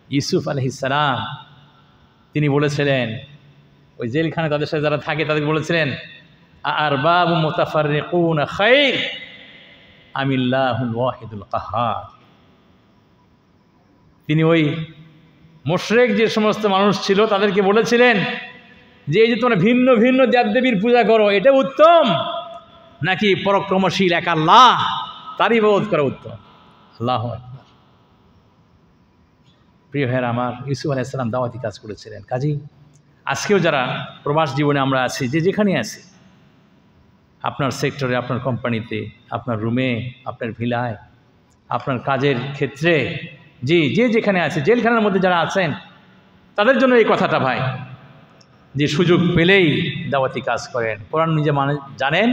ইউসুফ আলাইহিস সালাম তিনি বলেছিলেন, ওই জেলখানে তাদের সাথে যারা থাকে তাদের বলেছিলেন, আরবাবু মুতাফাররিকুনা খায়র আমিল্লাহুল ওয়াহিদুল কাহ্হার। তিনি ওই মুশরিক যে সমস্ত মানুষ ছিল তাদেরকে বলেছিলেন যে এই যে তোমরা ভিন্ন ভিন্ন দেবদেবীর পূজা করো এটা উত্তম, নাকি পরাক্রমশীল এক আল্লাহ তার ইবাদত করা উত্তম? আল্লাহু আকবার। প্রিয় ভাইয়েরা আমার, ইউসুফ আলাইহিস সালাম দাওয়াতি কাজ করেছিলেন। কাজী আজকেও যারা প্রবাস জীবনে আমরা আছি, যে যেখানে আছি, আপনার সেক্টরে, আপনার কোম্পানিতে, আপনার রুমে, আপনার ভিলায়, আপনার কাজের ক্ষেত্রে, যে যেখানে আছে, জেলখানার মধ্যে যারা আছেন, তাদের জন্য এই কথাটা ভাই, যে সুযোগ পেলেই দাওয়াতি কাজ করেন, কোরআন নিজে জানেন,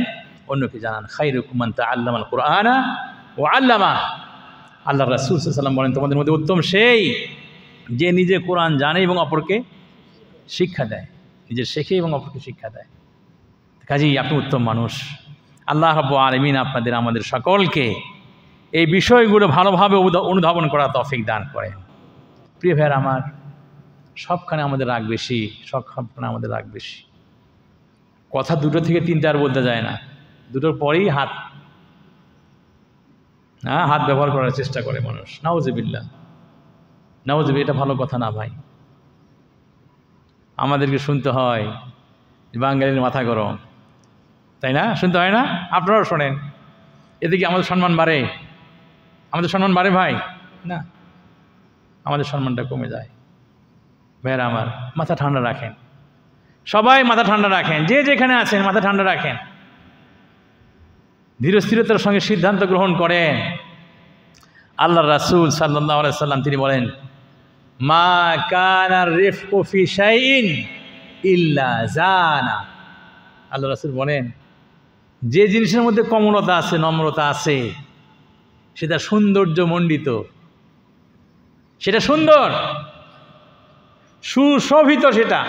অন্যকে জানান। খায়রুকুম মান তাআল্লামাল কুরআনা ওয়া আল্লামা। আল্লাহ রাসূল সাল্লাল্লাহু আলাইহি ওয়াসাল্লাম বলেন, তোমাদের মধ্যে উত্তম সেই যে নিজে কোরআন জানে এবং অপরকে শিক্ষা দেয়, নিজে শেখে এবং অপরকে শিক্ষা দেয়। কাজেই আপনি উত্তম মানুষ। আল্লাহ রাব্বুল আলামিন আপনাদের আমাদের সকলকে এই বিষয়গুলো ভালোভাবে অনুধাবন করা তৌফিক দান করেন। প্রিয় ভাইয়েরা আমার, সবখানে আমাদের রাগ বেশি, সবখানে আমাদের রাগ বেশি। কথা 2 থেকে 3 আর বলতে যায় না, 2টোর পরেই হাত ব্যবহার করার চেষ্টা করে মানুষ। নাউজুবিল্লাহ, নাউজুবিল্লাহ। এটা ভালো কথা না ভাই। আমাদেরকে শুনতে হয় বাঙালির মাথা গরম, তাই না? শুনতে হয় না? আপনারাও শোনেন। এতে কি আমাদের সম্মান বাড়ে? আমাদের সম্মান বাড়ে ভাই? না, আমাদের সম্মানটা কমে যায়। ভাইয়েরা আমার, মাথা ঠান্ডা রাখেন, সবাই মাথা ঠান্ডা রাখেন, যে যেখানে আছেন মাথা ঠান্ডা রাখেন, ধীরস্থিরতার সঙ্গে সিদ্ধান্ত গ্রহণ করেন। আল্লাহ রাসূল সাল্লাল্লাহু আলাইহি সাল্লাম তিনি বলেন, মা কানা রিফকু ফি শাইইন ইল্লা জানা। আল্লাহ রাসূল বলেন, যে জিনিসের মধ্যে কোমলতা আছে, নম্রতা আছে, সেটা সৌন্দর্য মণ্ডিত, সেটা সুন্দর, সুশোভিত সেটা।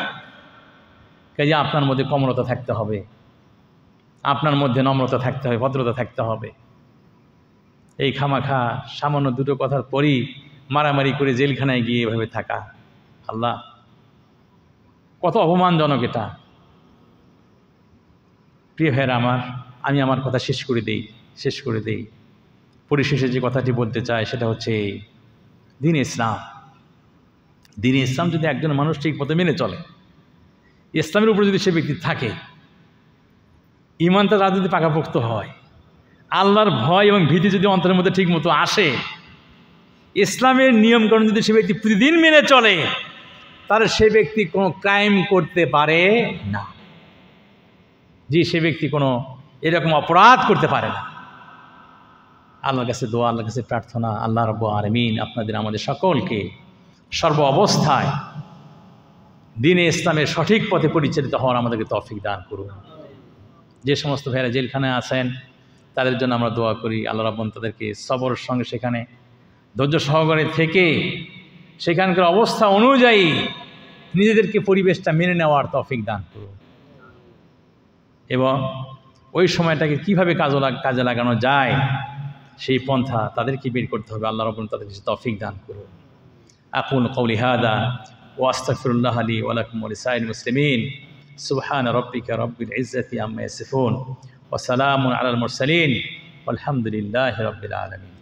কাজে আপনার মধ্যে কোমলতা থাকতে হবে, আপনার মধ্যে নম্রতা থাকতে হবে, ভদ্রতা থাকতে হবে। এই খামাখা সামান্য 2টো কথার পরই মারামারি করে জেলখানায় গিয়ে এভাবে থাকা, আল্লাহ কত অপমানজনক এটা। প্রিয় ভাইয়েরা আমার, আমি আমার কথা শেষ করে দেই। পরিশেষে যে কথাটি বলতে চাই সেটা হচ্ছে দ্বীন ইসলাম। দ্বীন ইসলাম যদি একজন মানুষ ঠিক মতো মেনে চলে, ইসলামের উপর যদি সে ব্যক্তি থাকে, ঈমানটা তার যদি পাকাপোক্ত হয়, আল্লাহর ভয় এবং ভীতি যদি অন্তরের মধ্যে ঠিক মতো আসে, ইসলামের নিয়মকানুন যদি সে ব্যক্তি প্রতিদিন মেনে চলে, তাহলে সে ব্যক্তি কোনো ক্রাইম করতে পারে না। জি, সে ব্যক্তি কোনো এরকম অপরাধ করতে পারে না। আল্লাহর কাছে দোয়া, আল্লাহর কাছে প্রার্থনা, আল্লাহ রাব্বুল আলামিন আপনাদের আমাদের সকলকে সর্ব অবস্থায় দ্বীনে ইসলামের সঠিক পথে পরিচালিত হওয়ার আমাদেরকে তৌফিক দান করুন। যে সমস্ত ভাইয়েরা জেলখানায় আছেন তাদের জন্য আমরা দোয়া করি, আল্লাহ রাব্বুল তাদেরকে সবরের সঙ্গে সেখানে ধৈর্য সহকারে থেকে সেখানকার অবস্থা অনুযায়ী নিজেদেরকে পরিবেশটা মেনে নেওয়ার তৌফিক দান করুন, এবং ওই সময়টাকে কীভাবে কাজে লাগানো যায় সেই পন্থা তাদেরকে বের করতে হবে। আল্লাহ রাব্বুল তাদেরকে তৌফিক দান করুন। আকুলু কওলি হাযা ওয়া আস্তাগফিরুল্লাহ লি ওয়া লাকুম ওয়া লিসাইরিল মুসলিমিন। সুবহানা রাব্বিকা রাব্বিল ইজ্জাতি আম্মা ইয়াসিফুন ওয়া সালামুন আলাল মুরসালিন ওয়ালহামদুলিল্লাহি রাব্বিল আলামিন।